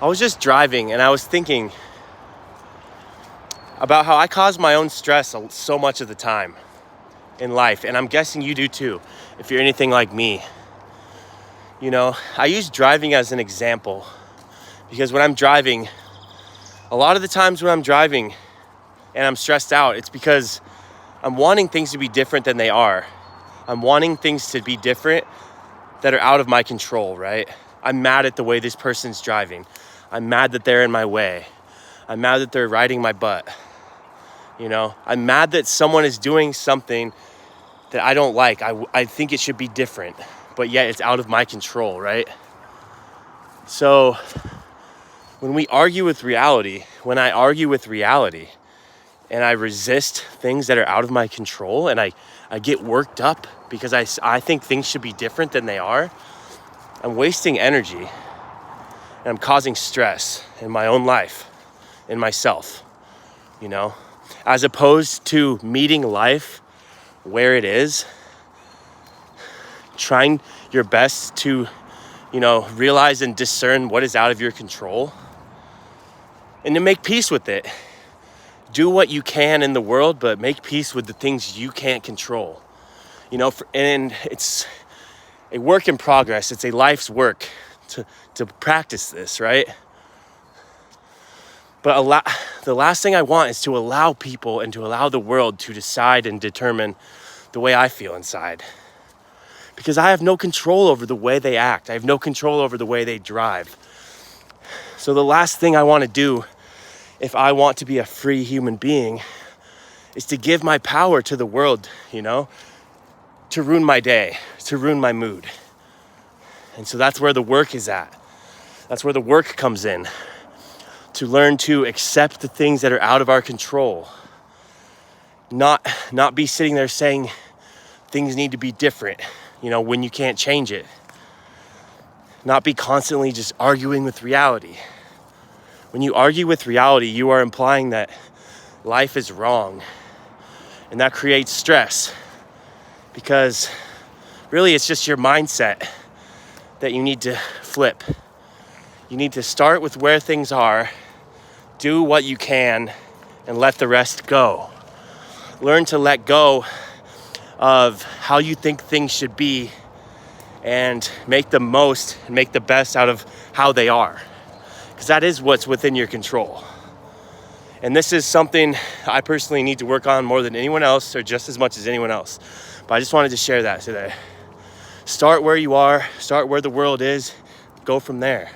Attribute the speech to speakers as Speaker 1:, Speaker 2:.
Speaker 1: I was just driving and I was thinking about how I cause my own stress so much of the time in life. And I'm guessing you do too, if you're anything like me. You know, I use driving as an example because when I'm driving, a lot of the times when I'm driving and I'm stressed out, it's because I'm wanting things to be different than they are. I'm wanting things to be different that are out of my control, right? I'm mad at the way this person's driving. I'm mad that they're in my way. I'm mad that they're riding my butt. You know, I'm mad that someone is doing something that I don't like. I think it should be different, but yet it's out of my control, right? So when I argue with reality and I resist things that are out of my control and I get worked up because I think things should be different than they are, I'm wasting energy and I'm causing stress in my own life, in myself, you know, as opposed to meeting life where it is, trying your best to, you know, realize and discern what is out of your control and to make peace with it. Do what you can in the world, but make peace with the things you can't control. You know, and it's a work in progress. It's a life's work to practice this, right? But the last thing I want is to allow people and to allow the world to decide and determine the way I feel inside. Because I have no control over the way they act. I have no control over the way they drive. So the last thing I want to do if I want to be a free human being is to give my power to the world, you know, to ruin my day, to ruin my mood. And so that's where the work is at. That's where the work comes in. To learn to accept the things that are out of our control. Not be sitting there saying things need to be different, you know, when you can't change it. Not be constantly just arguing with reality. When you argue with reality, you are implying that life is wrong. And that creates stress. Because really it's just your mindset that you need to flip. You need to start with where things are, do what you can, and let the rest go. Learn to let go of how you think things should be and make the most and make the best out of how they are. Because that is what's within your control. And this is something I personally need to work on more than anyone else, or just as much as anyone else. But I just wanted to share that today. Start where you are, start where the world is, go from there.